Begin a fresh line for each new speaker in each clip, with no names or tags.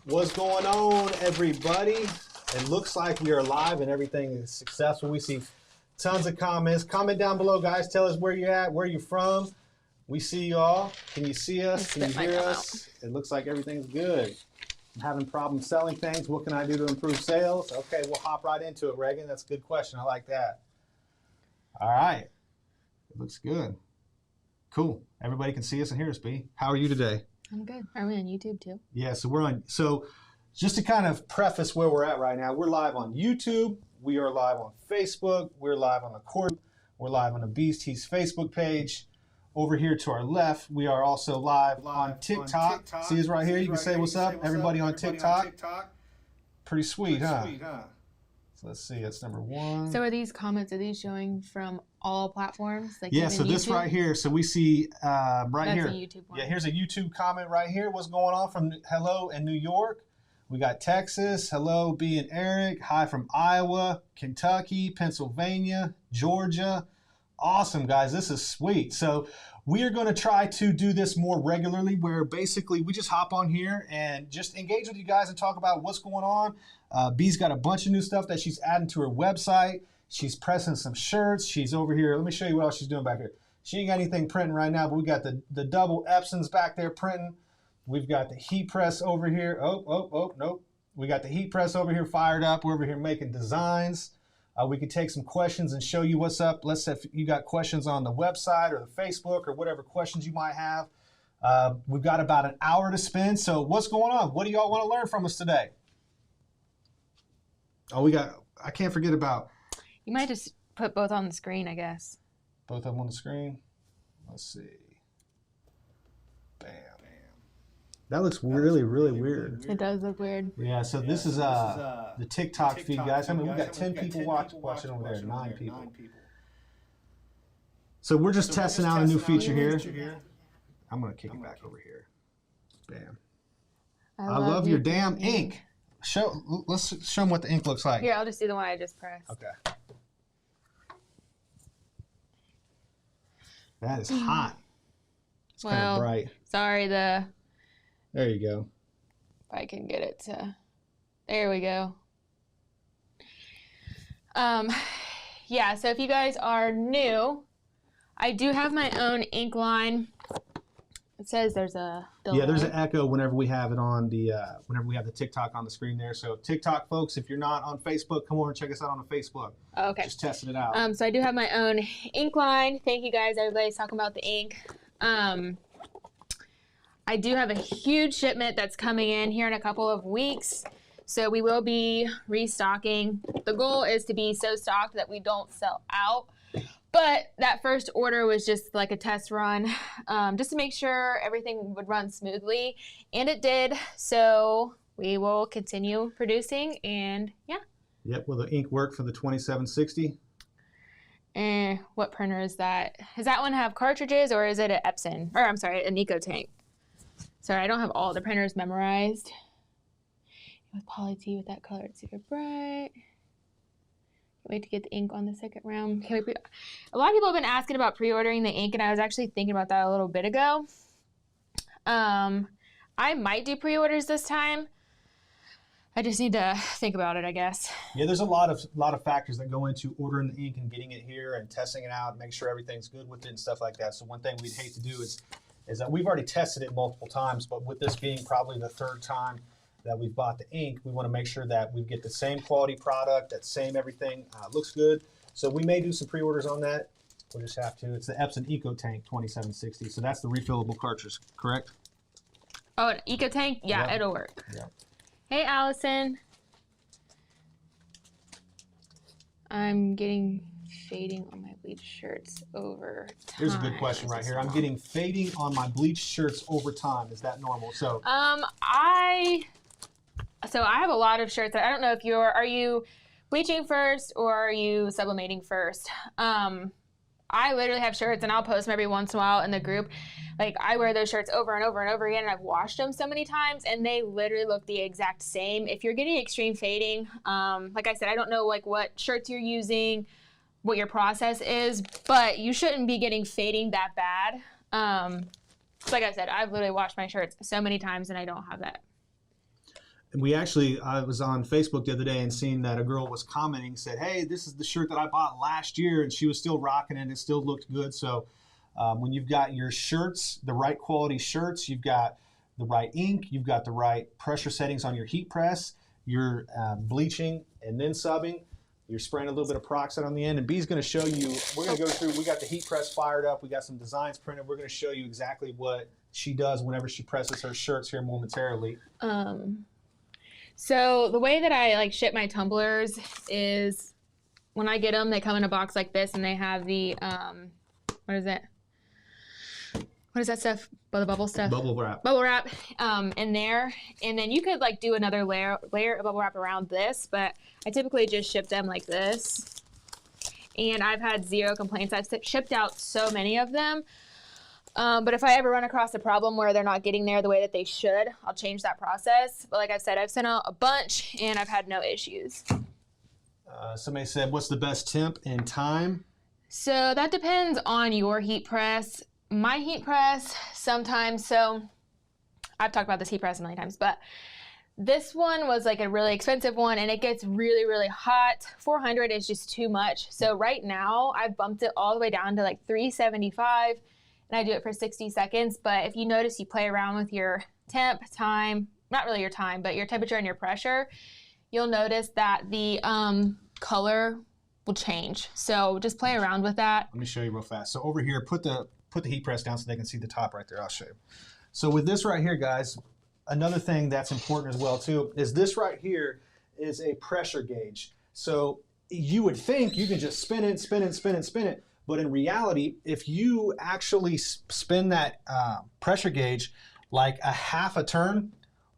What's going on, everybody? It looks like we are live and everything is successful. We see tons of comments. Comment down below, guys. Tell us where you're at, where you're from. We see you all. Can you see us? Can you hear us? It looks like everything's good. I'm having problems selling things. What can I do to improve sales? Okay, we'll hop right into it, Reagan. That's a good question. I like that. All right. It looks good. Cool. Everybody can see us and hear us, B. How are you today?
I'm good. Are we on YouTube too?
Yeah, so we're on. So just to kind of preface where we're at right now, we're live on YouTube. We are live on Facebook. We're live on the court. We're live on the Beast Tees Facebook page. Over here to our left, we are also live on TikTok. See us right here. You can say what's up. Everybody on TikTok. Pretty sweet, huh? So let's see. That's number one.
So are these comments, are these showing from all platforms? Like
yeah, so this right here. So we see right
That's
here.
A YouTube one.
Yeah, here's a YouTube comment right here. What's going on from hello in New York? We got Texas. Hello, B and Eric. Hi from Iowa, Kentucky, Pennsylvania, Georgia. Awesome, guys. This is sweet. So we are going to try to do this more regularly where basically we just hop on here and just engage with you guys and talk about what's going on. B's got a bunch of new stuff that she's adding to her website. She's pressing some shirts. She's over here. Let me show you what else she's doing back here. She ain't got anything printing right now, but we got the double Epsons back there printing. We've got the heat press over here. Nope. We got the heat press over here fired up. We're over here making designs. We could take some questions and show you what's up. Let's say if you got questions on the website or the Facebook or whatever questions you might have. We've got about an hour to spend. So what's going on? What do y'all want to learn from us today? Oh, I can't forget about.
You might just put both on the screen, I guess.
Both of them on the screen? Let's see. Bam. That looks really, really weird.
It does look weird.
Yeah, so this is the TikTok feed, guys. I mean, we got 10 people watching over there, 9 people. So we're just testing out a new feature here. I'm going to kick it back over here. Bam. I love your damn ink. Let's show them what the ink looks like.
Here, I'll just do the one I just pressed.
Okay. That is hot. It's kind of bright.
Sorry,
There you go.
If I can get it to, there we go. Yeah, so if you guys are new, I do have my own ink line. It says there's a delay.
Yeah, there's an echo whenever we have it on the whenever we have the TikTok on the screen there. So TikTok folks, if you're not on Facebook, come over and check us out on the Facebook.
Oh, okay.
Just testing it out.
So I do have my own ink line. Thank you guys. Everybody's talking about the ink. I do have a huge shipment that's coming in here in a couple of weeks. So we will be restocking. The goal is to be so stocked that we don't sell out. But that first order was just like a test run, just to make sure everything would run smoothly. And it did. So we will continue producing and yeah.
Yep, will the ink work for the 2760?
What printer is that? Does that one have cartridges or is it an Epson? Or I'm sorry, an EcoTank. Sorry, I don't have all the printers memorized. With Poly T with that color, it's super bright. Can't wait to get the ink on the second round. A lot of people have been asking about pre-ordering the ink, and I was actually thinking about that a little bit ago. I might do pre-orders this time. I just need to think about it, I guess.
Yeah, there's a lot of factors that go into ordering the ink and getting it here and testing it out, and make sure everything's good with it and stuff like that. So one thing we'd hate to do is that we've already tested it multiple times, but with this being probably the third time that we've bought the ink, we want to make sure that we get the same quality product, that same everything looks good. So we may do some pre-orders on that. We'll just have to. It's the Epson EcoTank 2760. So that's the refillable cartridge, correct?
Oh, an EcoTank? Yeah, yep. It'll work. Yep. Hey, Allison. I'm getting fading on my bleached shirts over time.
Here's a good question right here. I'm getting fading on my bleached shirts over time. Is that normal? So
I have a lot of shirts. I don't know if are you bleaching first or are you sublimating first? I literally have shirts and I'll post them every once in a while in the group. Like I wear those shirts over and over and over again and I've washed them so many times and they literally look the exact same. If you're getting extreme fading, like I said, I don't know like what shirts you're using, what your process is, but you shouldn't be getting fading that bad. Like I said, I've literally washed my shirts so many times and I don't have that.
I was on Facebook the other day and seen that a girl was commenting, said, hey, this is the shirt that I bought last year, and she was still rocking it and it still looked good. So when you've got your shirts, the right quality shirts, you've got the right ink, you've got the right pressure settings on your heat press, you're bleaching and then subbing, you're spraying a little bit of peroxide on the end, and B's going to show you, we're going to go through, we got the heat press fired up, we got some designs printed, we're going to show you exactly what she does whenever she presses her shirts here momentarily.
So the way that I like ship my tumblers is when I get them, they come in a box like this, and they have the what is it? What is that stuff? The bubble stuff?
Bubble wrap.
Bubble wrap in there, and then you could like do another layer of bubble wrap around this, but I typically just ship them like this, and I've had zero complaints. I've shipped out so many of them. But if I ever run across a problem where they're not getting there the way that they should, I'll change that process. But like I said, I've sent out a bunch and I've had no issues.
Somebody said, what's the best temp and time?
So that depends on your heat press. My heat press sometimes, so I've talked about this heat press a million times, but this one was like a really expensive one and it gets really, really hot. 400 is just too much. So right now I've bumped it all the way down to like 375. And I do it for 60 seconds. But if you notice, you play around with your temp, time, not really your time, but your temperature and your pressure, you'll notice that the color will change. So just play around with that.
Let me show you real fast. So over here, put the heat press down so they can see the top right there. I'll show you. So with this right here, guys, another thing that's important as well too is this right here is a pressure gauge. So you would think you can just spin it, spin it, spin it, spin it. But in reality, if you actually spin that pressure gauge like a half a turn,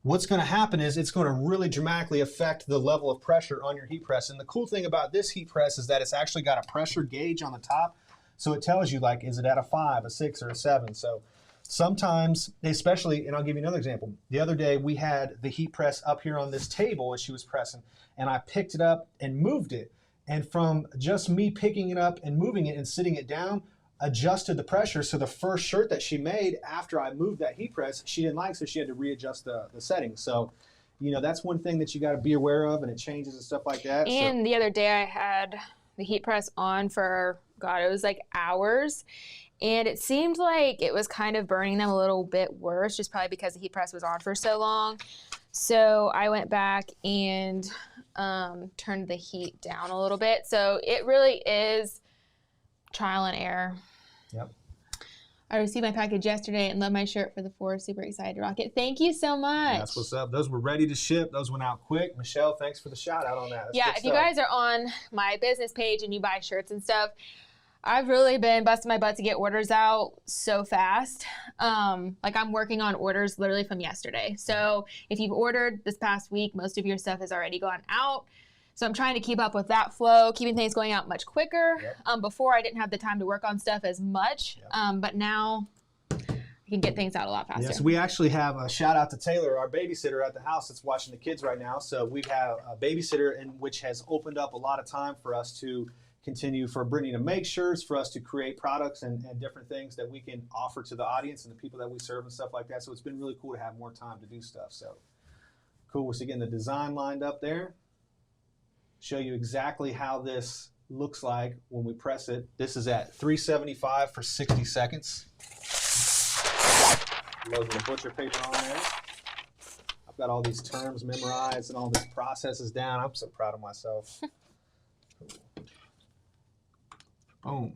what's going to happen is it's going to really dramatically affect the level of pressure on your heat press. And the cool thing about this heat press is that it's actually got a pressure gauge on the top. So it tells you, like, is it at a 5, a 6, or a 7? So sometimes, especially, and I'll give you another example. The other day, we had the heat press up here on this table as she was pressing, and I picked it up and moved it. And from just me picking it up and moving it and sitting it down, adjusted the pressure. So the first shirt that she made after I moved that heat press, she didn't like, so she had to readjust the settings. So, you know, that's one thing that you got to be aware of, and it changes and stuff like that.
And the other day I had the heat press on for, God, it was like hours. And it seemed like it was kind of burning them a little bit worse, just probably because the heat press was on for so long. So I went back and turned the heat down a little bit. So it really is trial and error.
Yep.
I received my package yesterday and love my shirt for the 4. Super excited to rock it. Thank you so much.
That's what's up. Those were ready to ship. Those went out quick. Michelle, thanks for the shout out on that. That's
yeah, if you guys are on my business page and you buy shirts and stuff, I've really been busting my butt to get orders out so fast. Like I'm working on orders literally from yesterday. So if you've ordered this past week, most of your stuff has already gone out. So I'm trying to keep up with that flow, keeping things going out much quicker. Yep. Before I didn't have the time to work on stuff as much, yep. But now I can get things out a lot faster.
Yes, we actually have a shout out to Taylor, our babysitter at the house that's watching the kids right now. So we have a babysitter which has opened up a lot of time for us to continue, for Brittany to make shirts, for us to create products and different things that we can offer to the audience and the people that we serve and stuff like that. So it's been really cool to have more time to do stuff. So cool. We're getting the design lined up there. Show you exactly how this looks like when we press it. This is at 375 for 60 seconds. Loading the butcher paper on there. I've got all these terms memorized and all these processes down. I'm so proud of myself. Boom.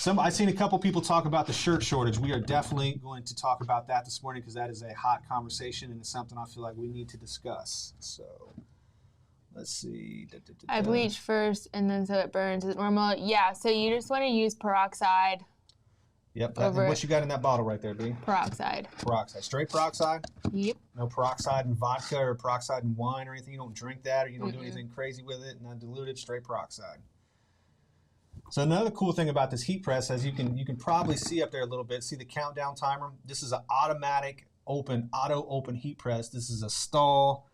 I've seen a couple people talk about the shirt shortage. We are definitely going to talk about that this morning because that is a hot conversation and it's something I feel like we need to discuss. So let's see.
I bleach first and then so it burns. Is it normal? Yeah, so you just want to use peroxide.
Yep. And what you got in that bottle right there, B?
Peroxide.
Peroxide. Straight peroxide?
Yep.
No peroxide in vodka or peroxide in wine or anything? You don't drink that or you don't do anything crazy with it? Not diluted, straight peroxide. So another cool thing about this heat press, as you can probably see up there a little bit, see the countdown timer? This is an automatic auto open heat press. This is a Stahl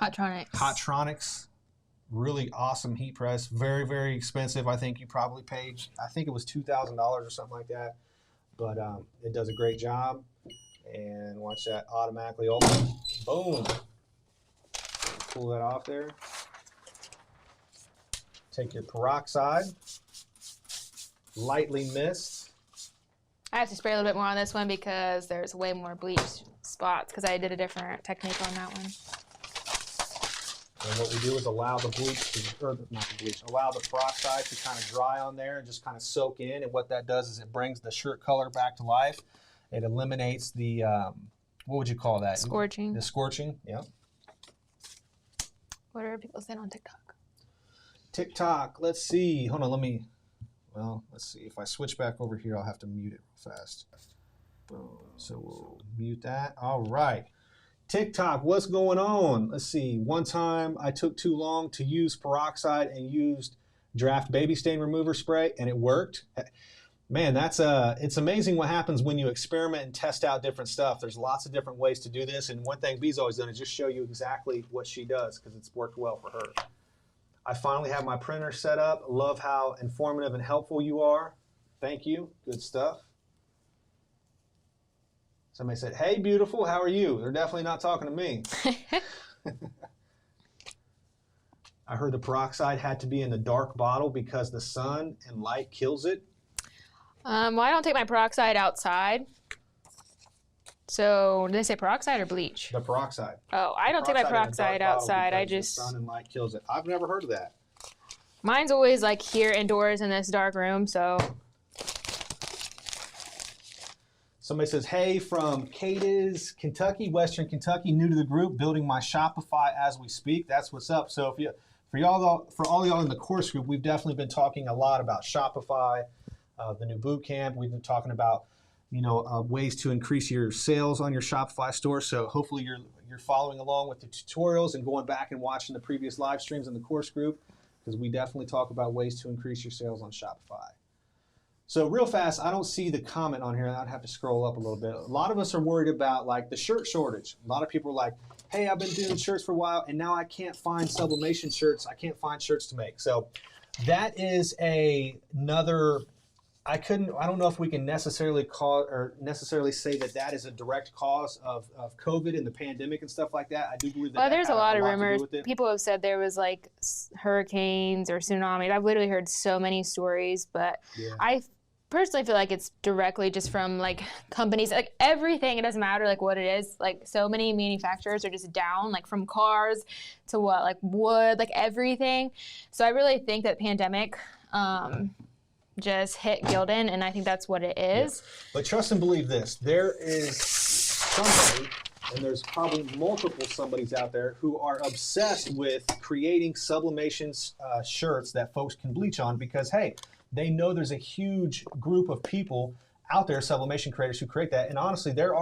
Hotronics. Really awesome heat press. Very, very expensive. I think you probably paid, I think it was $2,000 or something like that. But it does a great job. And watch that automatically open. Boom. pull that off there. Take your peroxide, lightly mist.
I have to spray a little bit more on this one because there's way more bleach spots because I did a different technique on that one.
And what we do is allow the bleach, allow the peroxide to kind of dry on there and just kind of soak in. And what that does is it brings the shirt color back to life. It eliminates the, what would you call that?
Scorching.
The scorching, yeah.
What are people saying on TikTok?
TikTok, let's see. Hold on, let's see. If I switch back over here, I'll have to mute it real fast. Boom. So we'll mute that. All right. TikTok, what's going on? Let's see. One time I took too long to use peroxide and used Draft baby stain remover spray, and it worked. Man, it's amazing what happens when you experiment and test out different stuff. There's lots of different ways to do this, and one thing B's always done is just show you exactly what she does because it's worked well for her. I finally have my printer set up. Love how informative and helpful you are. Thank you. Good stuff. Somebody said, hey, beautiful, how are you? They're definitely not talking to me. I heard the peroxide had to be in the dark bottle because the sun and light kills it.
Well, I don't take my peroxide outside. So, did they say peroxide or bleach?
The peroxide.
Oh, I don't take my peroxide outside. I just...
The sun and light kills it. I've never heard of that.
Mine's always like here indoors in this dark room, so...
Somebody says, hey, from Cadiz, Kentucky, Western Kentucky, new to the group, building my Shopify as we speak. That's what's up. So for all y'all in the course group, we've definitely been talking a lot about Shopify, the new boot camp. We've been talking about ways to increase your sales on your Shopify store. So hopefully you're following along with the tutorials and going back and watching the previous live streams in the course group because we definitely talk about ways to increase your sales on Shopify. So real fast, I don't see the comment on here. I'd have to scroll up a little bit. A lot of us are worried about like the shirt shortage. A lot of people are like, hey, I've been doing shirts for a while and now I can't find sublimation shirts. I can't find shirts to make. So that is another, I don't know if we can necessarily say that is a direct cause of COVID and the pandemic and stuff like that. I do believe that.
Well, there's a lot of rumors. People have said there was like hurricanes or tsunamis. I've literally heard so many stories, but yeah. I personally feel like it's directly just from like companies, like everything. It doesn't matter like what it is. Like so many manufacturers are just down, like from cars to what, like wood, like everything. So I really think that pandemic, just hit Gildan, and I think that's what it is.
Yeah. But trust and believe this, there is somebody, and there's probably multiple somebodies out there who are obsessed with creating sublimation shirts that folks can bleach on because, hey, they know there's a huge group of people out there, sublimation creators, who create that. And honestly, Brittany,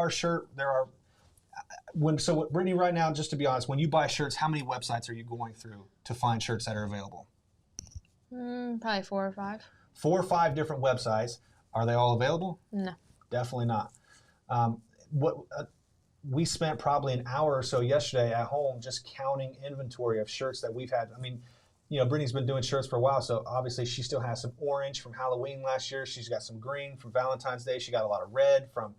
right now, just to be honest, when you buy shirts, how many websites are you going through to find shirts that are available?
Probably 4 or 5.
4 or 5 different websites. Are they all available?
No.
Definitely not. We spent probably an hour or so yesterday at home just counting inventory of shirts that we've had. I mean, Brittany's been doing shirts for a while, so obviously she still has some orange from Halloween last year. She's got some green from Valentine's Day. She got a lot of red from,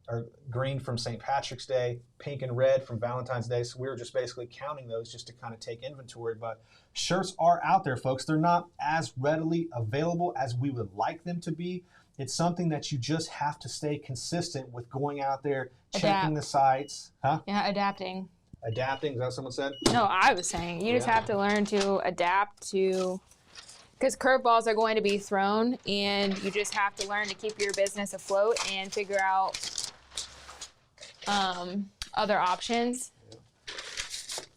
or green from St. Patrick's Day, pink and red from Valentine's Day. So we were just basically counting those just to kind of take inventory. But shirts are out there, folks. They're not as readily available as we would like them to be. It's something that you just have to stay consistent with, going out there, checking the sites. Huh?
Yeah, adapting.
Adapting, is that what someone said?
No, I was saying you just have to learn to adapt to, because curveballs are going to be thrown, and you just have to learn to keep your business afloat and figure out other options.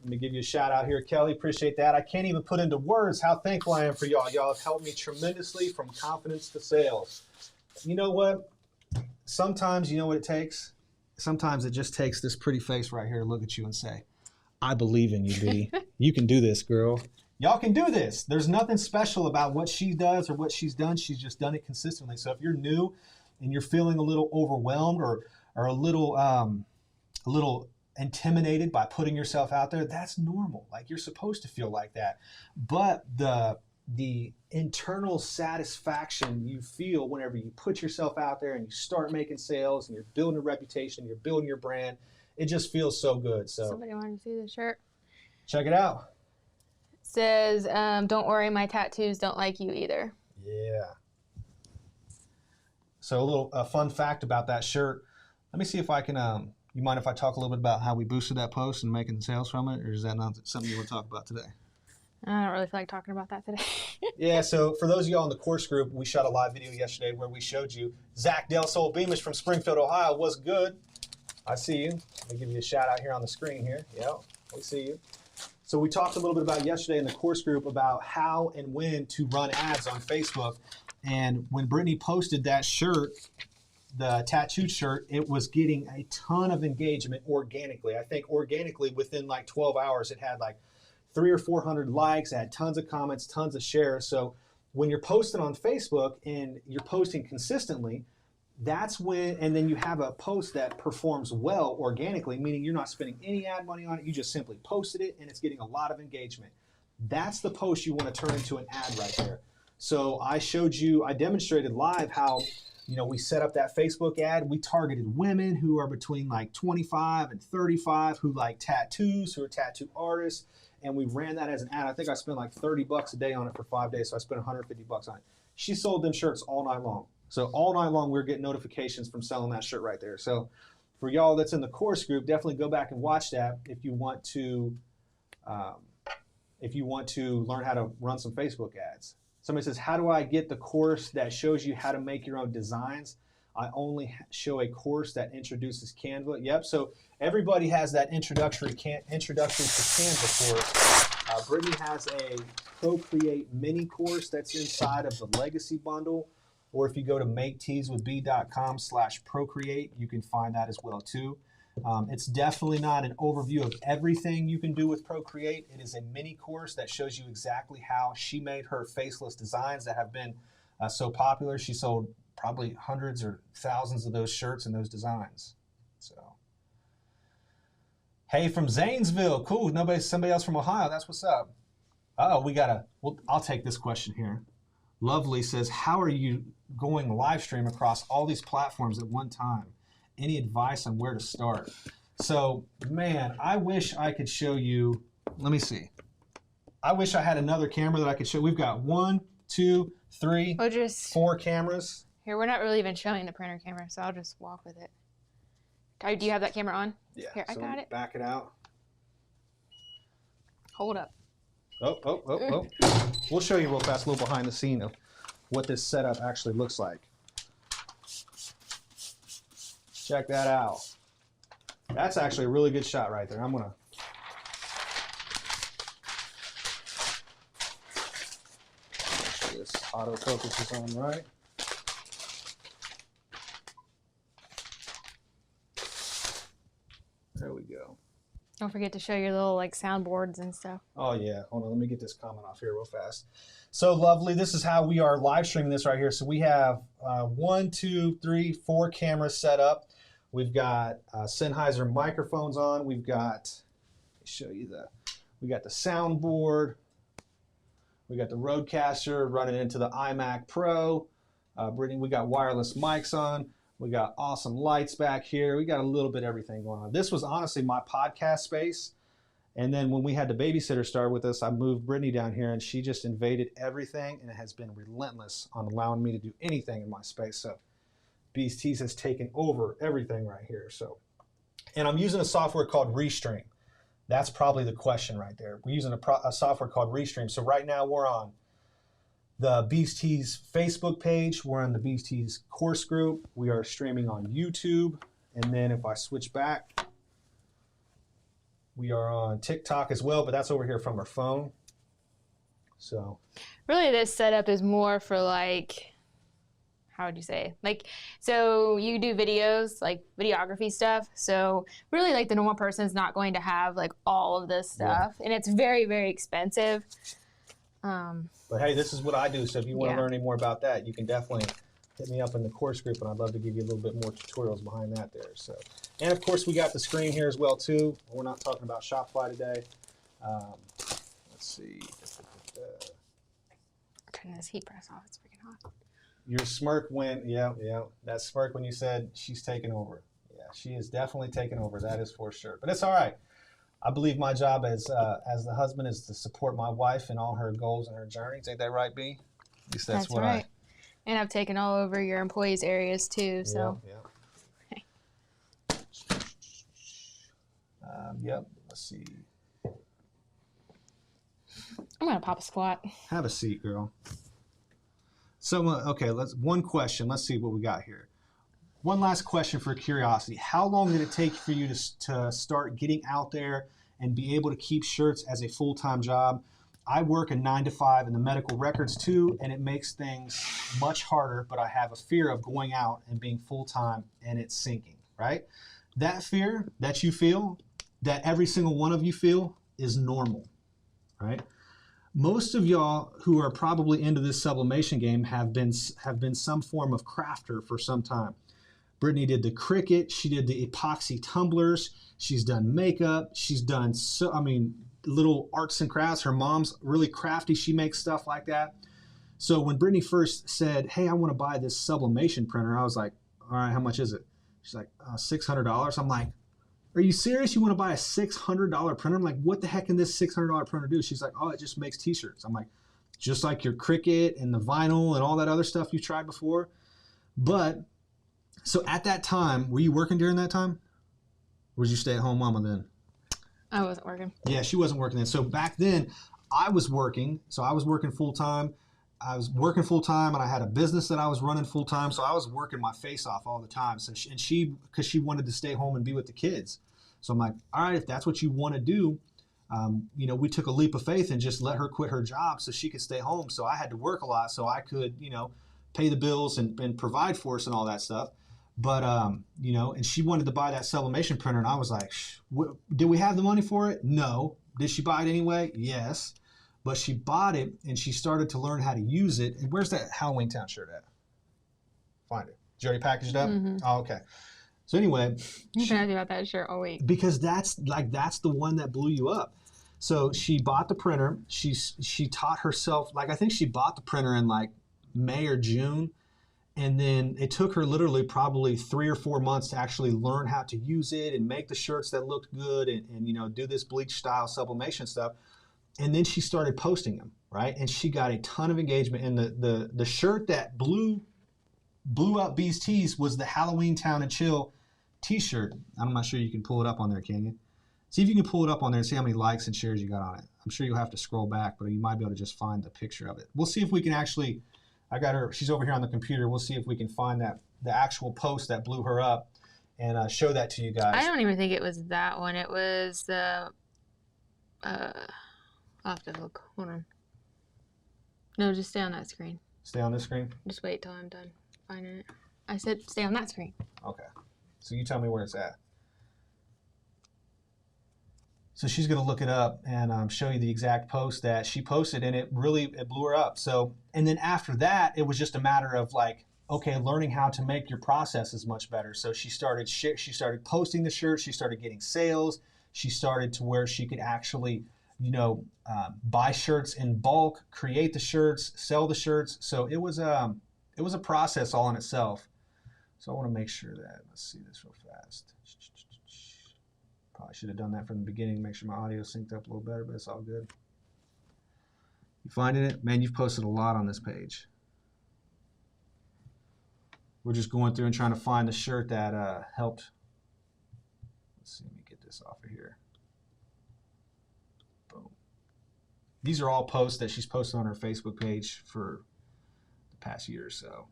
Let me give you a shout out here, Kelly. Appreciate that. I can't even put into words how thankful I am for y'all. Y'all have helped me tremendously from confidence to sales. You know what? Sometimes, you know what it takes? Sometimes it just takes this pretty face right here to look at you and say, I believe in you, B. You can do this, girl. Y'all can do this. There's nothing special about what she does or what she's done. She's just done it consistently. So if you're new and you're feeling a little overwhelmed or a little intimidated by putting yourself out there, that's normal. Like, you're supposed to feel like that. But the internal satisfaction you feel whenever you put yourself out there and you start making sales and you're building a reputation, you're building your brand, it just feels so good. So
somebody wanted to see the shirt.
Check it out.
Says, don't worry, my tattoos don't like you either.
Yeah. So a little fun fact about that shirt. Let me see if I can, you mind if I talk a little bit about how we boosted that post and making sales from it? Or is that not something you want to talk about today?
I don't really feel like talking about that today.
Yeah, so for those of y'all in the course group, we shot a live video yesterday where we showed you Zach Del Sol Beamish from Springfield, Ohio. What's good? I see you. Let me give you a shout out here on the screen here. Yeah, we see you. So we talked a little bit about yesterday in the course group about how and when to run ads on Facebook. And when Brittany posted that shirt, the tattooed shirt, it was getting a ton of engagement organically. I think organically within like 12 hours, it had like 300 or 400 likes, it had tons of comments, tons of shares. So when you're posting on Facebook and you're posting consistently, that's when, and then you have a post that performs well organically, meaning you're not spending any ad money on it, you just simply posted it and it's getting a lot of engagement. That's the post you want to turn into an ad right there. So I showed you, I demonstrated live how, you know, we set up that Facebook ad. We targeted women who are between like 25 and 35 who like tattoos, who are tattoo artists. And we ran that as an ad. I think I spent like $30 a day on it for 5 days. So I spent $150 on it. She sold them shirts all night long. So all night long, we're getting notifications from selling that shirt right there. So for y'all that's in the course group, definitely go back and watch that if you want to learn how to run some Facebook ads. Somebody says, how do I get the course that shows you how to make your own designs? I only show a course that introduces Canva. Yep, so everybody has that introductory to Canva course. Brittany has a Procreate mini course that's inside of the Legacy Bundle. Or if you go to maketeeswithb.com/procreate, you can find that as well too. It's definitely not an overview of everything you can do with Procreate. It is a mini course that shows you exactly how she made her faceless designs that have been so popular. She sold probably hundreds or thousands of those shirts and those designs. So, hey, from Zanesville, cool. Somebody else from Ohio. That's what's up. Oh, I'll take this question here. Lovely says, how are you going live stream across all these platforms at one time? Any advice on where to start? So, man, I wish I could show you. Let me see. I wish I had another camera that I could show. We've got 1, 2, 3, 4 cameras.
Here, we're not really even showing the printer camera, so I'll just walk with it. Do you have that camera on?
Yeah.
Here, I got it.
Back it out.
Hold up.
Oh. We'll show you real fast, a little behind the scene of what this setup actually looks like. Check that out. That's actually a really good shot right there. I'm going to make sure this autofocus is on right. There we go.
Don't forget to show your little like soundboards and stuff.
Oh yeah, hold on, let me get this comment off here real fast. So lovely, this is how we are live streaming this right here. So we have 1, 2, 3, 4 cameras set up. We've got Sennheiser microphones on. We've got, let me show you we got the soundboard. We got the Rodecaster running into the iMac Pro. Brittany, we got wireless mics on. We got awesome lights back here. We got a little bit of everything going on. This was honestly my podcast space. And then when we had the babysitter start with us, I moved Brittany down here and she just invaded everything and it has been relentless on allowing me to do anything in my space. So B's Tees has taken over everything right here. So, and I'm using a software called Restream. That's probably the question right there. We're using a software called Restream. So right now we're on the B's Tees Facebook page. We're on the B's Tees course group. We are streaming on YouTube. And then if I switch back, we are on TikTok as well, but that's over here from our phone. So
really this setup is more for like, how would you say? Like, so you do videos, like videography stuff. So really like the normal person is not going to have like all of this stuff. Yeah. And it's very, very expensive.
But hey, this is what I do. So if you want to learn any more about that, you can definitely hit me up in the course group, and I'd love to give you a little bit more tutorials behind that there. So, and of course, we got the screen here as well too. We're not talking about Shopify today. Let's see.
Turn this heat press off. It's freaking hot.
Your smirk went, yeah. That smirk when you said she's taken over. Yeah, she is definitely taken over. That is for sure. But it's all right. I believe my job as the husband is to support my wife in all her goals and her journeys. Ain't that right, B? At least that's what
right. And I've taken all over your employees' areas too. So.
Yeah. Yep. Let's see.
I'm gonna pop a squat.
Have a seat, girl. So, okay, one question. Let's see what we got here. One last question for curiosity. How long did it take for you to start getting out there and be able to keep shirts as a full-time job? I work a 9 to 5 in the medical records too, and it makes things much harder, but I have a fear of going out and being full-time and it's sinking, right? That fear that you feel, that every single one of you feel, is normal, right? Most of y'all who are probably into this sublimation game have been some form of crafter for some time. Brittany did the Cricut. She did the epoxy tumblers. She's done makeup. She's done little arts and crafts. Her mom's really crafty. She makes stuff like that. So when Brittany first said, "Hey, I want to buy this sublimation printer," I was like, "All right, how much is it?" She's like, $600. I'm like, "Are you serious? You want to buy a $600 printer?" I'm like, "What the heck can this $600 printer do?" She's like, "Oh, it just makes t-shirts." I'm like, "Just like your Cricut and the vinyl and all that other stuff you tried before?" But so at that time, were you working during that time? Or was you stay-at-home mama then?
I wasn't working.
Yeah, she wasn't working then. So back then, I was working. So I was working full-time. And I had a business that I was running full-time. So I was working my face off all the time. So because she wanted to stay home and be with the kids. So I'm like, all right, if that's what you want to do, we took a leap of faith and just let her quit her job so she could stay home. So I had to work a lot so I could, pay the bills and provide for us and all that stuff. But, and she wanted to buy that sublimation printer. And I was like, did we have the money for it? No. Did she buy it anyway? Yes. But she bought it and she started to learn how to use it. And where's that Halloween Town shirt at? Find it. Did you already package it up?
Mm-hmm.
Oh, okay. So anyway.
You've been asking about that shirt all week.
Because that's the one that blew you up. So she bought the printer. She taught herself, I think she bought the printer in May or June. And then it took her literally probably 3 or 4 months to actually learn how to use it and make the shirts that looked good and do this bleach style sublimation stuff. And then she started posting them, right? And she got a ton of engagement. And the shirt that blew up B's tees was the Halloween Town and Chill t-shirt. I'm not sure you can pull it up on there, can you? See if you can pull it up on there and see how many likes and shares you got on it. I'm sure you'll have to scroll back, but you might be able to just find the picture of it. We'll see if we can actually, I got her, she's over here on the computer. We'll see if we can find the actual post that blew her up and show that to you guys.
I don't even think it was that one. It was the, I'll have to look. Hold on. No, just stay on that screen.
Stay on this screen?
Just wait till I'm done finding it. I said stay on that screen.
Okay. So you tell me where it's at. So she's going to look it up and show you the exact post that she posted, and it blew her up. So, and then after that, it was just a matter of okay, learning how to make your processes much better. So she started posting the shirts. She started getting sales. She started to where she could actually, buy shirts in bulk, create the shirts, sell the shirts. So it was a process all in itself. So I want to make sure that, let's see this real fast. Probably should have done that from the beginning, make sure my audio synced up a little better, but it's all good. You finding it? Man, you've posted a lot on this page. We're just going through and trying to find the shirt that helped. Let's see, let me get this off of here. Boom. These are all posts that she's posted on her Facebook page for the past year or so.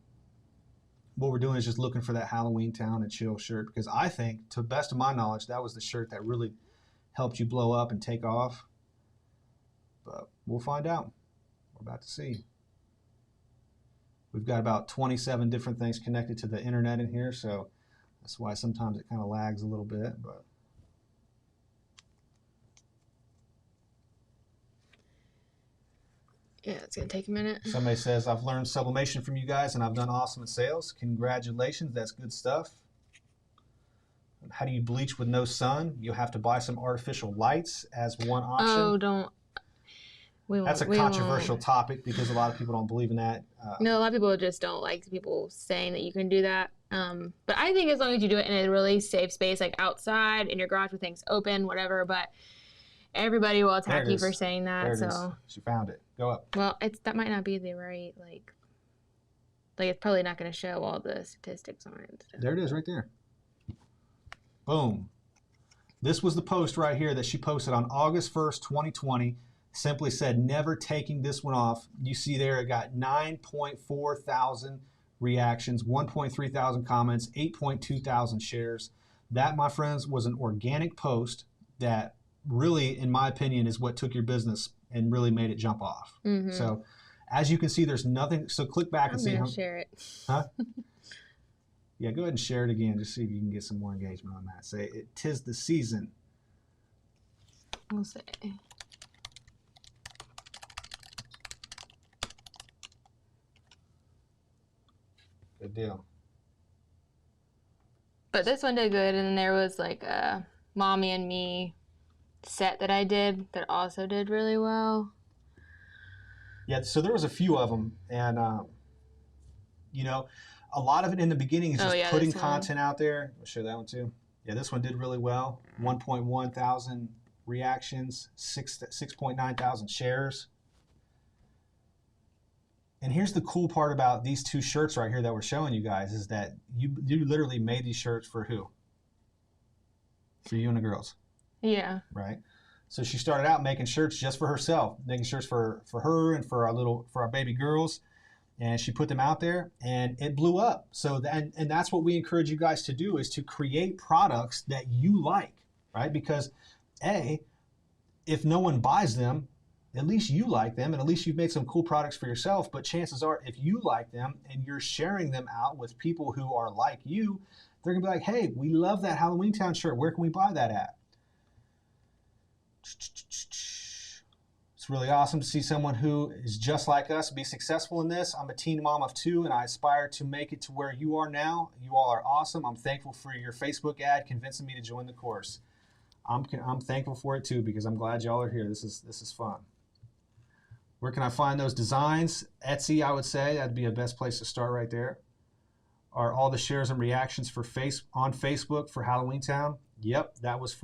What we're doing is just looking for that Halloween Town and Chill shirt, because I think, to the best of my knowledge, that was the shirt that really helped you blow up and take off. But we'll find out. We're about to see. We've got about 27 different things connected to the internet in here, so that's why sometimes it kind of lags a little bit. But
yeah, it's going to take a minute.
Somebody says, I've learned sublimation from you guys and I've done awesome in sales. Congratulations. That's good stuff. How do you bleach with no sun? You'll have to buy some artificial lights as one option.
Oh, don't.
That's a controversial topic because a lot of people don't believe in that.
No, a lot of people just don't like people saying that you can do that. But I think as long as you do it in a really safe space, like outside, in your garage with things open, whatever. But everybody will
There
attack
it
you
is.
for saying that.
There it is.
So,
She found it. Go up.
well, that might not be the right like it's probably not going to show all the statistics on it. So.
There it is, right there. Boom. This was the post right here that she posted on August 1st, 2020. Simply said, never taking this one off. You see there, it got 9.4 thousand reactions, 1.3 thousand comments, 8.2 thousand shares. That, my friends, was an organic post that really, in my opinion, is what took your business and really made it jump off.
Mm-hmm.
So as you can see, there's nothing. So click back and see how.
Share it.
Huh? Yeah, go ahead and share it again. Just see if you can get some more engagement on that. Say, it 'tis the season.
We'll see.
Good deal.
But this one did good, and then there was like a Mommy and Me set that I did that also did really well.
Yeah, so there was a few of them, and you know, a lot of it in the beginning is just putting content out there. I'll show that one too. Yeah, this one did really well. 1.1 thousand reactions, 6.9 thousand shares. And here's the cool part about these two shirts right here that we're showing you guys is that you literally made these shirts for who? For you and the girls.
Yeah.
Right. So she started out making shirts just for herself, making shirts for her and for our baby girls. And she put them out there and it blew up. So and that's what we encourage you guys to do, is to create products that you like, right? Because if no one buys them, at least you like them, and at least you've made some cool products for yourself. But chances are, if you like them and you're sharing them out with people who are like you, they're gonna be like, hey, we love that Halloween Town shirt. Where can we buy that at? It's really awesome to see someone who is just like us be successful in this. I'm a teen mom of 2, and I aspire to make it to where you are now. You all are awesome. I'm thankful for your Facebook ad convincing me to join the course. I'm thankful for it too, because I'm glad y'all are here. This is fun. Where can I find those designs? Etsy, I would say. That'd be a best place to start right there. Are all the shares and reactions on Facebook for Halloween Town? Yep, that was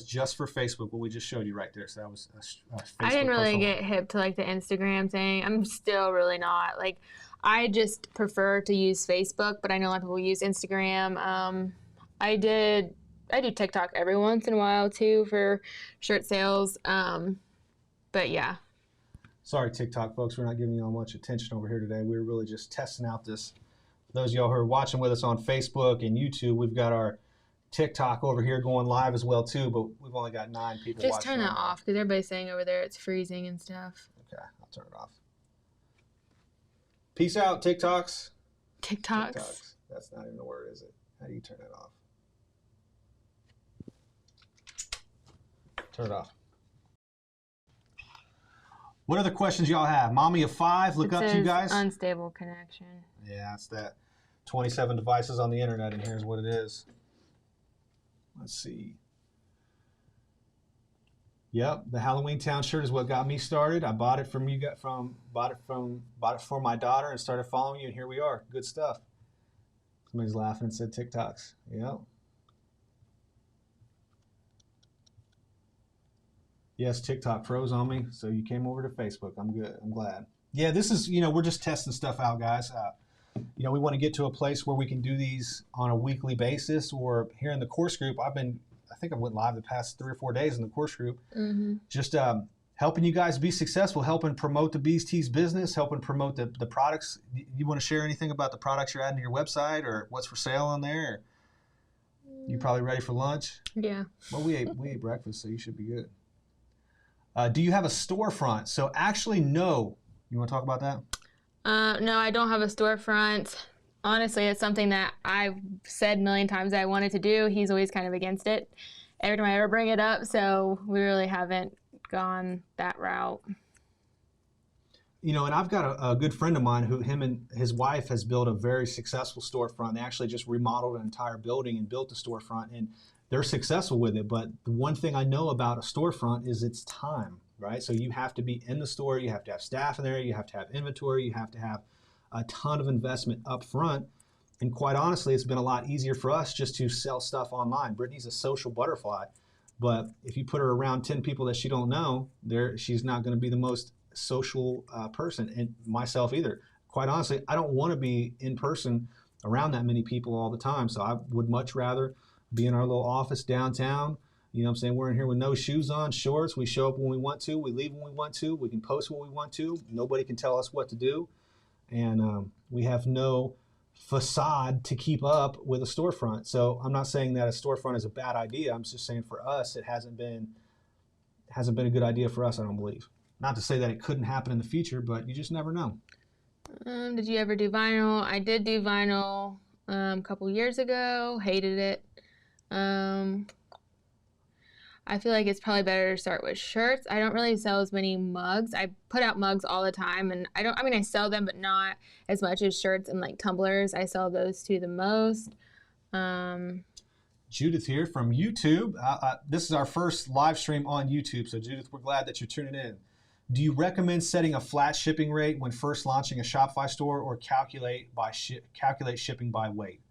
just for Facebook, what we just showed you right there. So that was a Facebook.
I didn't really get hip to like the Instagram thing. I'm still really not. Like, I just prefer to use Facebook, but I know a lot of people use Instagram. I do TikTok every once in a while too for shirt sales. But yeah.
Sorry, TikTok folks, we're not giving you all much attention over here today. We're really just testing out this. For those of y'all who are watching with us on Facebook and YouTube, we've got our TikTok over here going live as well too, but we've only got 9 people watching.
Just turn that off, because everybody's saying over there it's freezing and stuff.
Okay, I'll turn it off. Peace out, TikToks.
TikToks.
That's not even a word, is it? How do you turn it off? Turn it off. What other questions y'all have? Mommy of 5, look up to you guys.
Unstable connection.
Yeah, it's that 27 devices on the internet, and here's what it is. Let's see. Yep, the Halloween Town shirt is what got me started. I bought it bought it for my daughter and started following you, and here we are. Good stuff. Somebody's laughing and said TikToks. Yep. Yes, TikTok froze on me, so you came over to Facebook. I'm good. I'm glad. Yeah, this is, we're just testing stuff out, guys. We want to get to a place where we can do these on a weekly basis, or here in the course group. I think I went live the past 3 or 4 days in the course group. Mm-hmm. Just helping you guys be successful, helping promote the Bees Tees business, helping promote the products. You want to share anything about the products you're adding to your website, or what's for sale on there? You probably ready for lunch?
Yeah.
Well, we ate breakfast, so you should be good. Do you have a storefront? So actually, no. You want to talk about that?
No, I don't have a storefront. Honestly, it's something that I've said a million times that I wanted to do. He's always kind of against it every time I ever bring it up, so we really haven't gone that route.
And I've got a good friend of mine who him and his wife has built a very successful storefront. They actually just remodeled an entire building and built a storefront, and they're successful with it. But the one thing I know about a storefront is it's time, right? So you have to be in the store, you have to have staff in there, you have to have inventory, you have to have a ton of investment up front. And quite honestly, it's been a lot easier for us just to sell stuff online. Brittany's a social butterfly. But if you put her around 10 people that she don't know, she's not going to be the most social person, and myself either. Quite honestly, I don't want to be in person around that many people all the time. So I would much rather be in our little office downtown. You know what I'm saying? We're in here with no shoes on, shorts. We show up when we want to. We leave when we want to. We can post when we want to. Nobody can tell us what to do. And we have no facade to keep up with a storefront. So I'm not saying that a storefront is a bad idea. I'm just saying for us, it hasn't been a good idea for us, I don't believe. Not to say that it couldn't happen in the future, but you just never know.
Did you ever do vinyl? I did do vinyl a couple years ago. Hated it. I feel like it's probably better to start with shirts. I don't really sell as many mugs. I put out mugs all the time, and I sell them, but not as much as shirts and like tumblers. I sell those two the most.
Judith here from YouTube. This is our first live stream on YouTube, so Judith, we're glad that you're tuning in. Do you recommend setting a flat shipping rate when first launching a Shopify store, or calculate shipping by weight?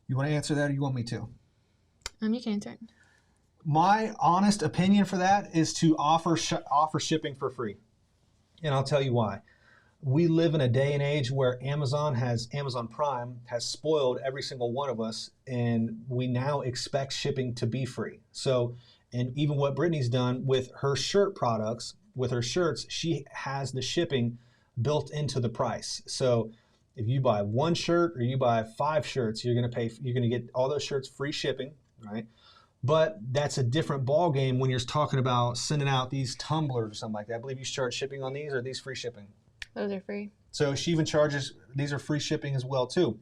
You want to answer that, or you want me to?
You can answer it.
My honest opinion for that is to offer shipping for free. And I'll tell you why. We live in a day and age where Amazon Prime has spoiled every single one of us, and we now expect shipping to be free. So, and even what Brittany's done with her shirt products, with her shirts, she has the shipping built into the price. So if you buy one shirt or you buy 5 shirts, you're going to get all those shirts free shipping, right? But that's a different ball game when you're talking about sending out these tumblers or something like that. I believe you charge shipping on these, or are these free shipping?
Those are free.
So she even charges, these are free shipping as well too.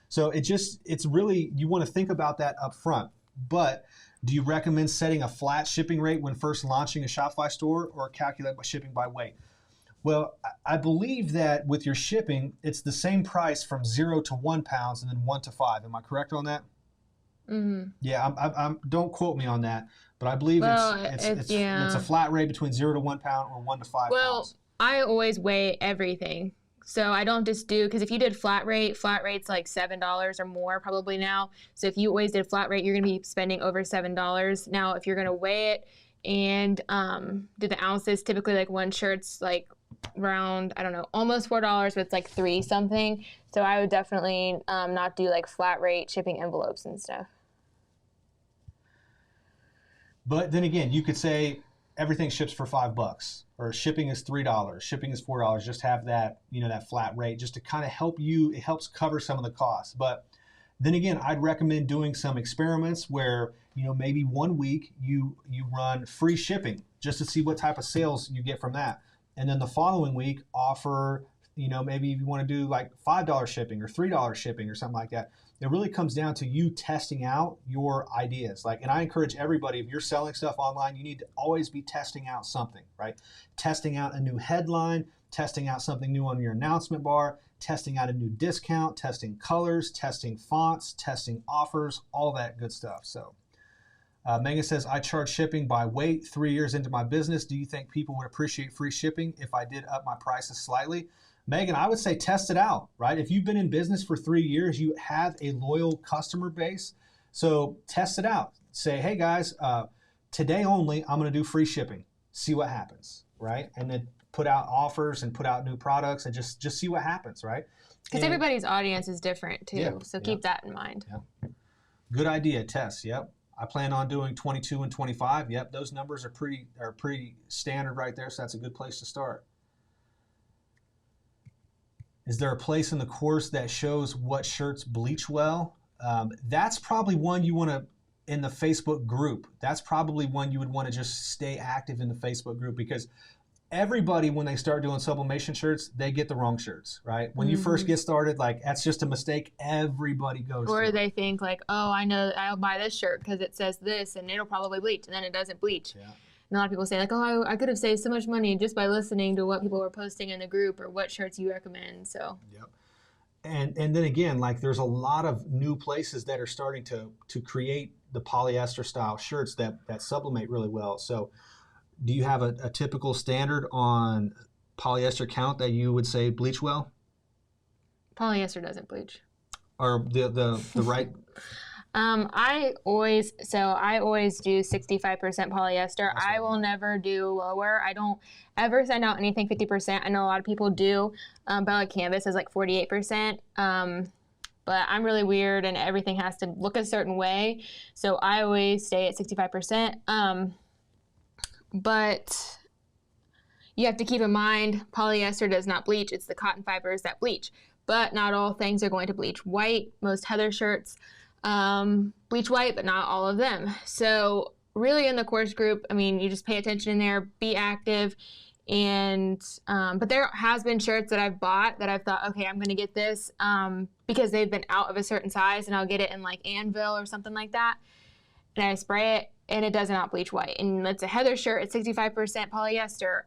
So it's really, you want to think about that up front. But do you recommend setting a flat shipping rate when first launching a Shopify store, or calculate by shipping by weight? Well, I believe that with your shipping, it's the same price from 0 to 1 pounds and then 1 to 5. Am I correct on that?
Mm-hmm.
Yeah, I'm don't quote me on that, but I believe it's a flat rate between 0 to 1 pound or 1 to 5 pounds.
I always weigh everything. So I don't just do, because if you did flat rate's like $7 or more probably now. So if you always did flat rate, you're going to be spending over $7. Now, if you're going to weigh it and do the ounces, typically like one shirt's like around, I don't know, almost $4, but it's like 3 something. So I would definitely not do like flat rate shipping envelopes and stuff.
But then again, you could say everything ships for $5, or shipping is $3, shipping is $4. Just have that, that flat rate, just to kind of help you. It helps cover some of the costs. But then again, I'd recommend doing some experiments where, maybe 1 week you run free shipping just to see what type of sales you get from that. And then the following week offer, maybe if you want to do like $5 shipping or $3 shipping or something like that. It really comes down to you testing out your ideas. And I encourage everybody, if you're selling stuff online, you need to always be testing out something, right? Testing out a new headline, testing out something new on your announcement bar, testing out a new discount, testing colors, testing fonts, testing offers, all that good stuff. So Megan says, I charge shipping by weight 3 years into my business. Do you think people would appreciate free shipping if I did up my prices slightly? Megan, I would say test it out, right? If you've been in business for 3 years, you have a loyal customer base. So test it out. Say, hey guys, today only, I'm going to do free shipping. See what happens, right? And then put out offers and put out new products and just see what happens, right?
Because everybody's audience is different too.
Yeah,
so keep that in mind.
Yeah. Good idea, test. Yep. I plan on doing 22 and 25. Yep. Those numbers are pretty standard right there. So that's a good place to start. Is there a place in the course that shows what shirts bleach well? That's probably one you want to, in the Facebook group, that's probably one you would want to just stay active in the Facebook group, because everybody, when they start doing sublimation shirts, they get the wrong shirts, right? When you first get started, that's just a mistake everybody goes through.
Or they think oh, I know, I'll buy this shirt because it says this and it'll probably bleach, and then it doesn't bleach. Yeah. And a lot of people say oh, I could have saved so much money just by listening to what people were posting in the group or what shirts you recommend. So. Yep.
And then again, there's a lot of new places that are starting to create the polyester style shirts that sublimate really well. So do you have a typical standard on polyester count that you would say bleach well?
Polyester doesn't bleach.
Or the right?
I always do 65% polyester.
That's what
I
I
will
meant.
never do lower. I don't ever send out anything 50%. I know a lot of people do, but like canvas is like 48%. But I'm really weird and everything has to look a certain way. So I always stay at 65%. But you have to keep in mind, polyester does not bleach. It's the cotton fibers that bleach. But not all things are going to bleach white. Most heather shirts bleach white, but not all of them. So really in the course group, I mean, you just pay attention in there, be active. And but there has been shirts that I've bought that I've thought, okay, I'm going to get this because they've been out of a certain size, and I'll get it in like Anvil or something like that. And I spray it, and it does not bleach white. And it's a heather shirt. It's 65% polyester.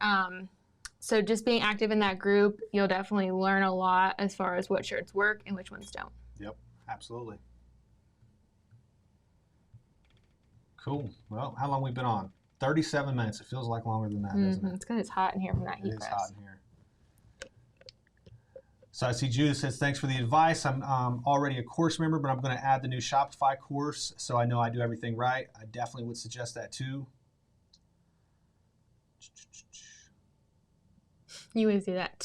So just being active in that group, you'll definitely learn a lot as far as what shirts work and which ones don't.
Yep, absolutely. Cool. Well, how long have we been on? 37 minutes. It feels like longer than that, doesn't it?
It's because it's hot in here from that heat press.
It is hot in here. So I see Judith says, thanks for the advice. I'm already a course member, but I'm going to add the new Shopify course so I know I do everything right. I definitely would suggest that too.
You always do that.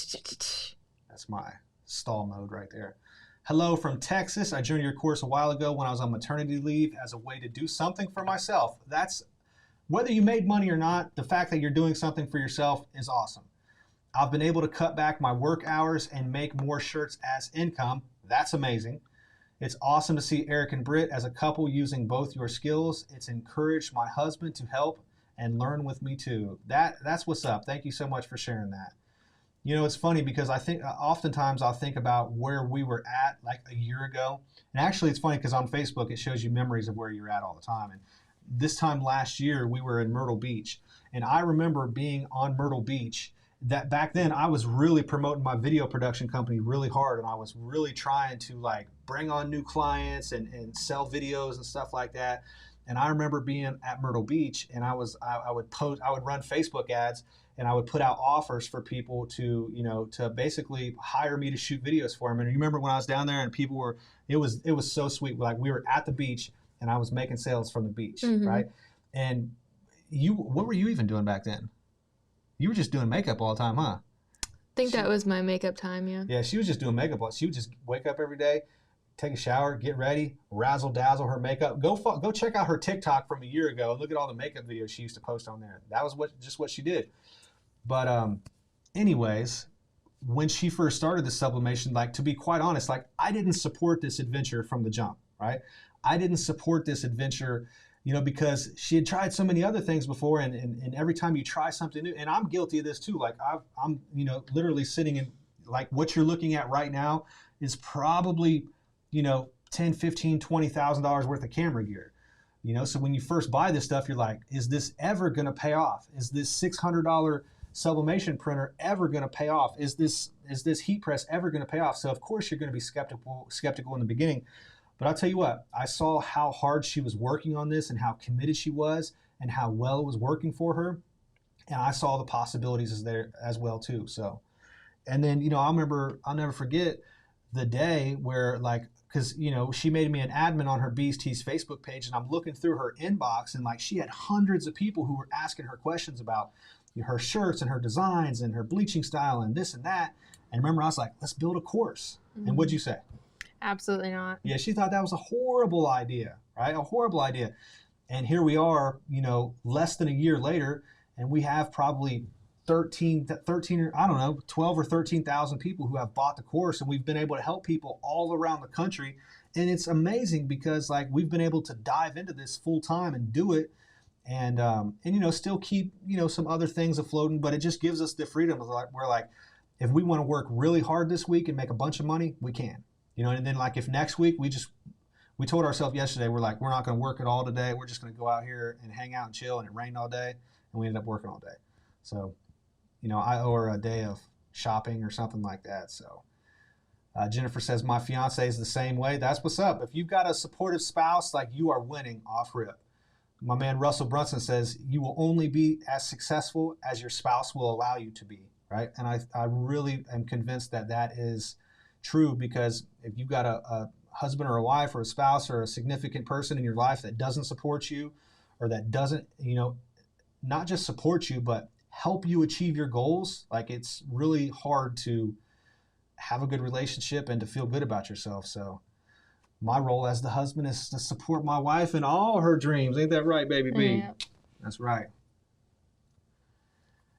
That's my stall mode right there. Hello from Texas. I joined your course a while ago when I was on maternity leave as a way to do something for myself. That's whether you made money or not, the fact that you're doing something for yourself is awesome. I've been able to cut back my work hours and make more shirts as income. That's amazing. It's awesome to see Eric and Britt as a couple using both your skills. It's encouraged my husband to help and learn with me too. That's what's up. Thank you so much for sharing that. You know, it's funny because I think oftentimes I'll think about where we were at like a year ago. And actually it's funny because on Facebook it shows you memories of where you're at all the time. And this time last year we were in Myrtle Beach. And I remember being on Myrtle Beach that back then I was really promoting my video production company really hard. And I was really trying to like bring on new clients and sell videos and stuff like that. And I remember being at Myrtle Beach and I would run Facebook ads and I would put out offers for people to, you know, to basically hire me to shoot videos for them. And you remember when I was down there and people were, it was so sweet. Like we were at the beach and I was making sales from the beach, right? And what were you even doing back then? You were just doing makeup all the time, huh?
I think that was my makeup time, yeah.
Yeah, she was just doing makeup. She would just wake up every day, take a shower, get ready, razzle dazzle her makeup. Go check out her TikTok from a year ago and look at all the makeup videos she used to post on there. That was just what she did. But anyways, when she first started the sublimation, like to be quite honest, like I didn't support this adventure from the jump, right? I didn't support this adventure, you know, because she had tried so many other things before, and every time you try something new, and I'm guilty of this too. Like I'm, you know, literally sitting in like what you're looking at right now is probably, you know, $10, $15, $20,000 worth of camera gear. You know, so when you first buy this stuff, you're like, is this ever going to pay off? Is this $600 sublimation printer ever going to pay off? Is this heat press ever going to pay off? So of course you're going to be skeptical in the beginning. But I'll tell you what, I saw how hard she was working on this and how committed she was and how well it was working for her. And I saw the possibilities there as well too. So, and then, you know, I'll never forget the day where like, because, you know, she made me an admin on her Bees Tees Facebook page, and I'm looking through her inbox, and like she had hundreds of people who were asking her questions about her shirts and her designs and her bleaching style and this and that. And remember, I was like, let's build a course. And what'd you say?
Absolutely not.
Yeah, she thought that was a horrible idea, right? A horrible idea. And here we are, you know, less than a year later, and we have probably 13 or I don't know, 12 or 13,000 people who have bought the course, and we've been able to help people all around the country. And it's amazing because like we've been able to dive into this full time and do it, and you know, still keep, you know, some other things afloat, but it just gives us the freedom of like, we're like, if we want to work really hard this week and make a bunch of money, we can, you know. And then like if next week we told ourselves yesterday, we're like, we're not going to work at all today. We're just going to go out here and hang out and chill, and it rained all day, and we ended up working all day. So, you know, I owe her a day of shopping or something like that. So Jennifer says, my fiance is the same way. That's what's up. If you've got a supportive spouse, like you are winning off rip. My man Russell Brunson says, you will only be as successful as your spouse will allow you to be, right? And I really am convinced that that is true, because if you've got a husband or a wife or a spouse or a significant person in your life that doesn't support you, or that doesn't, not just support you, but help you achieve your goals, like it's really hard to have a good relationship and to feel good about yourself. So my role as the husband is to support my wife in all her dreams. Ain't that right, baby B?
Yeah.
That's right.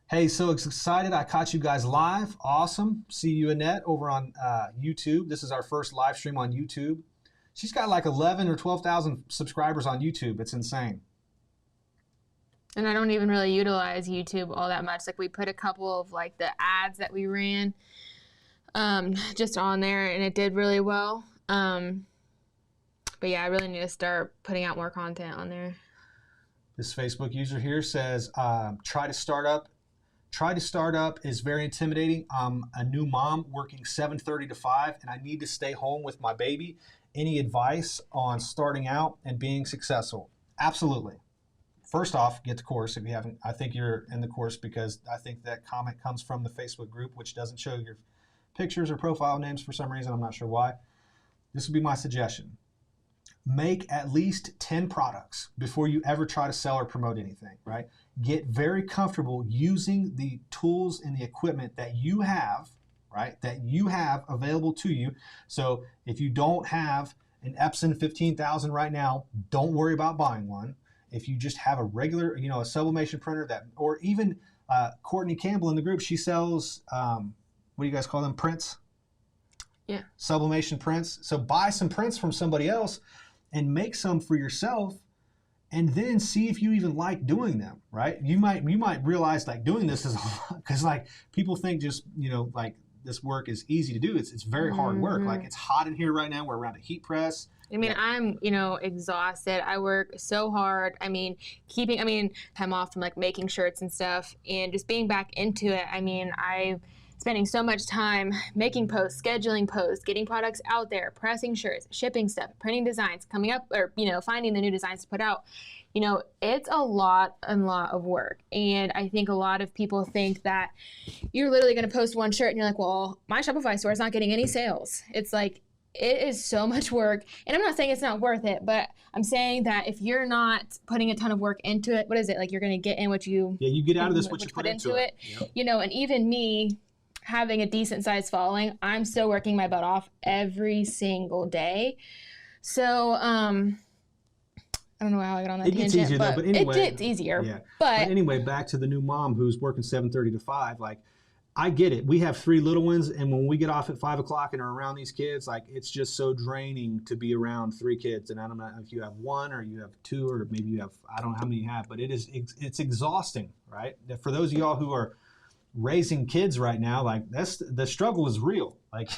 Hey, so excited I caught you guys live. Awesome. See you, Annette, over on YouTube. This is our first live stream on YouTube. She's got like 11 or 12,000 subscribers on YouTube. It's insane.
And I don't even really utilize YouTube all that much. Like we put a couple of like the ads that we ran just on there, and it did really well. But yeah, I really need to start putting out more content on there.
This Facebook user here says, try to start up is very intimidating. I'm a new mom working 7:30 to 5, and I need to stay home with my baby. Any advice on starting out and being successful? Absolutely. First off, get the course if you haven't. I think you're in the course because I think that comment comes from the Facebook group, which doesn't show your pictures or profile names for some reason. I'm not sure why. This would be my suggestion. Make at least 10 products before you ever try to sell or promote anything, right? Get very comfortable using the tools and the equipment that you have, right? That you have available to you. So if you don't have an Epson 15,000 right now, don't worry about buying one. If you just have a regular, a sublimation printer or even Courtney Campbell in the group, she sells, what do you guys call them? Prints?
Yeah.
Sublimation prints. So buy some prints from somebody else and make some for yourself, and then see if you even like doing them, right? You might realize like doing this is a lot, because like people think just, like this work is easy to do. It's very hard work. Like it's hot in here right now. We're around a heat press.
I mean, I'm, exhausted. I work so hard. I mean, time off from like making shirts and stuff and just being back into it. I mean, I'm spending so much time making posts, scheduling posts, getting products out there, pressing shirts, shipping stuff, printing designs, coming up or, finding the new designs to put out. It's a lot of work. And I think a lot of people think that you're literally going to post one shirt and you're like, well, my Shopify store is not getting any sales. It's like, it is so much work. And I'm not saying it's not worth it, but I'm saying that if you're not putting a ton of work into it, what is it? Like you're going to get in what you...
Yeah, you get out of this what you put into it.
Yep. And even me having a decent sized following, I'm still working my butt off every single day. So, I don't know how I got on that tangent.
It gets easier though, but anyway.
It gets easier.
Yeah. But anyway, back to the new mom who's working 7:30 to 5, like, I get it. We have 3 little ones, and when we get off at 5 o'clock and are around these kids, like it's just so draining to be around 3 kids. And I don't know if you have 1 or you have 2 or maybe you have, I don't know how many you have, but it's exhausting, right? For those of y'all who are raising kids right now, like the struggle is real. Like,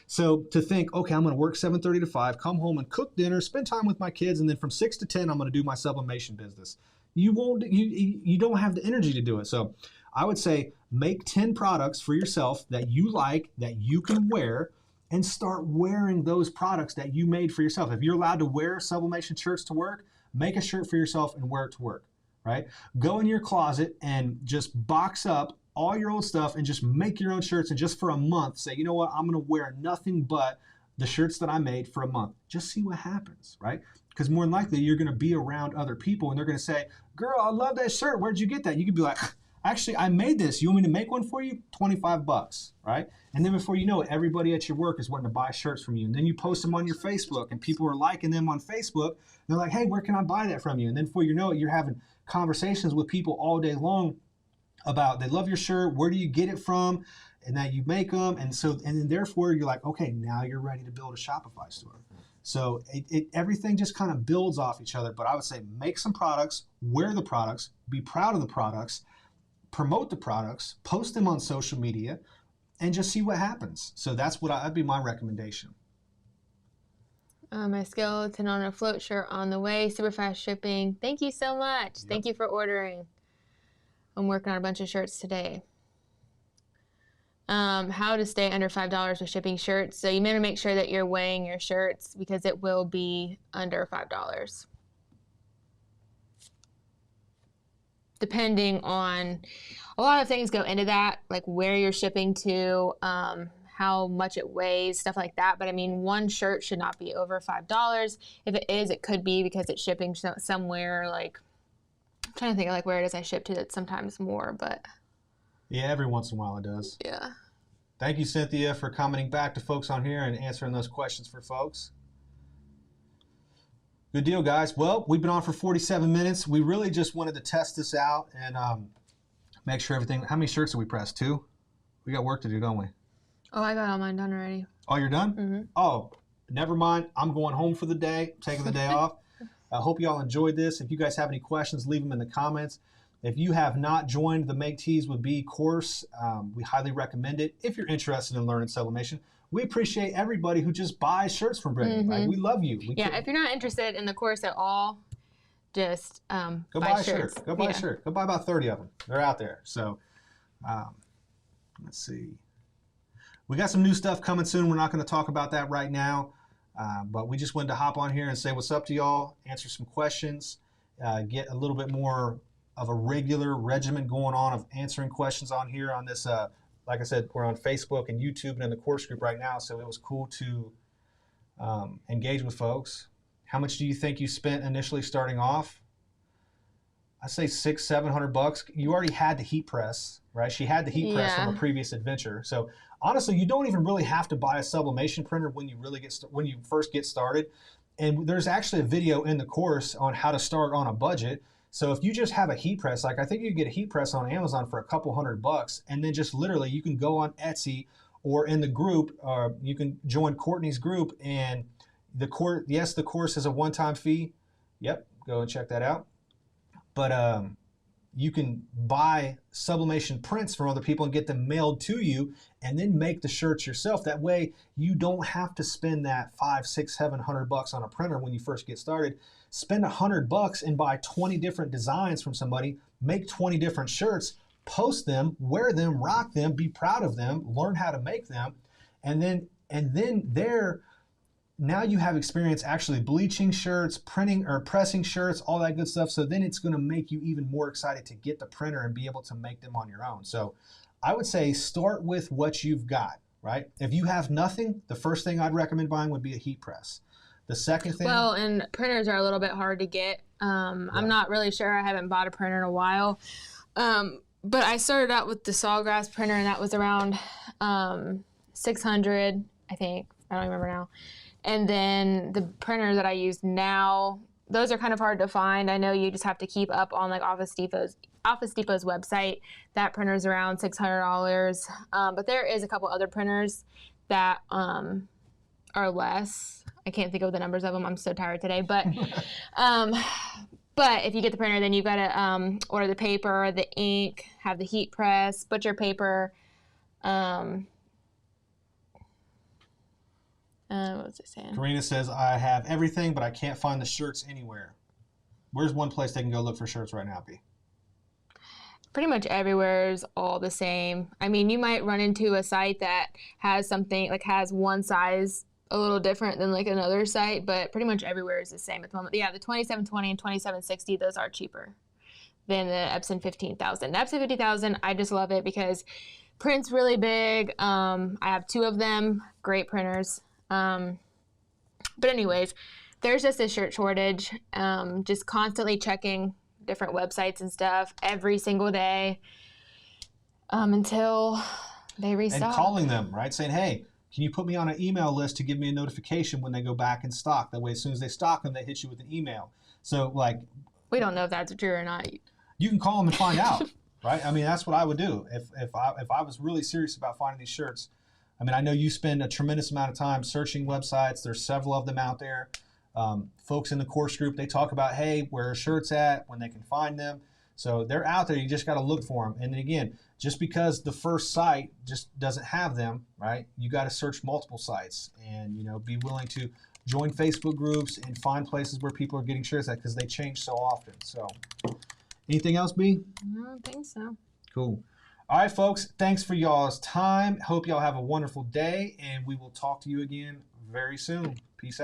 so to think, okay, I'm going to work 7:30 to 5, come home and cook dinner, spend time with my kids, and then from 6 to 10, I'm going to do my sublimation business. You don't have the energy to do it. So I would say make 10 products for yourself that you like, that you can wear, and start wearing those products that you made for yourself. If you're allowed to wear sublimation shirts to work, make a shirt for yourself and wear it to work, right? Go in your closet and just box up all your old stuff and just make your own shirts, and just for a month say, you know what, I'm going to wear nothing but the shirts that I made for a month. Just see what happens, right? Because more than likely you're going to be around other people and they're going to say, girl, I love that shirt. Where'd you get that? You could be like, actually, I made this. You want me to make one for you? $25, right? And then before you know it, everybody at your work is wanting to buy shirts from you. And then you post them on your Facebook and people are liking them on Facebook. They're like, hey, where can I buy that from you? And then before you know it, you're having conversations with people all day long about, they love your shirt, where do you get it from, and that you make them. And then therefore you're like, okay, now you're ready to build a Shopify store. So everything just kind of builds off each other. But I would say make some products, wear the products, be proud of the products, promote the products, post them on social media, and just see what happens. So that'd be my recommendation.
My skeleton on a float shirt on the way, super fast shipping. Thank you so much. Yep. Thank you for ordering. I'm working on a bunch of shirts today. How to stay under $5 with shipping shirts. So you better make sure that you're weighing your shirts because it will be under $5. Depending on, a lot of things go into that, like where you're shipping to, how much it weighs, stuff like that. But I mean, one shirt should not be over $5. If it is, it could be because it's shipping somewhere, like, I'm trying to think of like where it is I ship to, that's sometimes more, but.
Yeah, every once in a while it does.
Yeah.
Thank you, Cynthia, for commenting back to folks on here and answering those questions for folks. Good deal, guys. Well, we've been on for 47 minutes. We really just wanted to test this out and make sure everything. How many shirts did we press? 2? We got work to do, don't we?
Oh, I got all mine done already.
Oh, you're done?
Mm-hmm.
Oh, never mind. I'm going home for the day, taking the day off. I hope you all enjoyed this. If you guys have any questions, leave them in the comments. If you have not joined the Make Tees with B course, we highly recommend it. If you're interested in learning sublimation, we appreciate everybody who just buys shirts from Brittany.
Mm-hmm.
Like, we love you.
If you're not interested in the course at all, just
go buy a shirt. Go buy a shirt. Go buy about 30 of them. They're out there. So let's see. We got some new stuff coming soon. We're not going to talk about that right now, but we just wanted to hop on here and say what's up to y'all, answer some questions, get a little bit more of a regular regimen going on of answering questions on here on this. Like I said, we're on Facebook and YouTube and in the course group right now, so it was cool to engage with folks. How much do you think you spent initially starting off? I say $600-700. You already had the heat press, right? She had the heat press from a previous adventure. So honestly, you don't even really have to buy a sublimation printer when you first get started. And there's actually a video in the course on how to start on a budget. So if you just have a heat press, like I think you can get a heat press on Amazon for a couple $100, and then just literally you can go on Etsy or in the group, you can join Courtney's group, and the course is a one-time fee. Yep, go and check that out. But you can buy sublimation prints from other people and get them mailed to you, and then make the shirts yourself. That way you don't have to spend that $500, $600, $700 on a printer when you first get started. Spend $100 and buy 20 different designs from somebody, make 20 different shirts, post them, wear them, rock them, be proud of them, learn how to make them, and then now you have experience actually bleaching shirts, printing or pressing shirts, all that good stuff. So then it's going to make you even more excited to get the printer and be able to make them on your own. So I would say start with what you've got, right? If you have nothing, the first thing I'd recommend buying would be a heat press. The second thing...
Well, and printers are a little bit hard to get. I'm not really sure. I haven't bought a printer in a while. But I started out with the Sawgrass printer, and that was around $600, I think. I don't remember now. And then the printer that I use now, those are kind of hard to find. I know you just have to keep up on like Office Depot's website. That printer's around $600. But there is a couple other printers that are less. I can't think of the numbers of them. I'm so tired today. But but if you get the printer, then you've got to order the paper, the ink, have the heat press, butcher paper. What was it saying?
Karina says, I have everything, but I can't find the shirts anywhere. Where's one place they can go look for shirts right now, B?
Pretty much everywhere is all the same. I mean, you might run into a site that has something, like has one size a little different than like another site, but pretty much everywhere is the same at the moment. Yeah, the 2720 and 2760, those are cheaper than the Epson 15,000. The Epson 50,000, I just love it because print's really big. I have 2 of them, great printers. But anyways, there's just a shirt shortage. Just constantly checking different websites and stuff every single day until they restock.
And calling them, right? Saying, hey, can you put me on an email list to give me a notification when they go back in stock? That way, as soon as they stock them, they hit you with an email. So, like...
We don't know if that's true or not.
You can call them and find out, right? I mean, that's what I would do. If I was really serious about finding these shirts. I mean, I know you spend a tremendous amount of time searching websites. There's several of them out there. Folks in the course group, they talk about, hey, where are shirts at, when they can find them. So they're out there. You just got to look for them. And then again, just because the first site just doesn't have them, right? You got to search multiple sites and, you know, be willing to join Facebook groups and find places where people are getting shirts at because they change so often. So anything else, B?
I don't think so.
Cool. All right, folks, thanks for y'all's time. Hope y'all have a wonderful day, and we will talk to you again very soon. Peace out.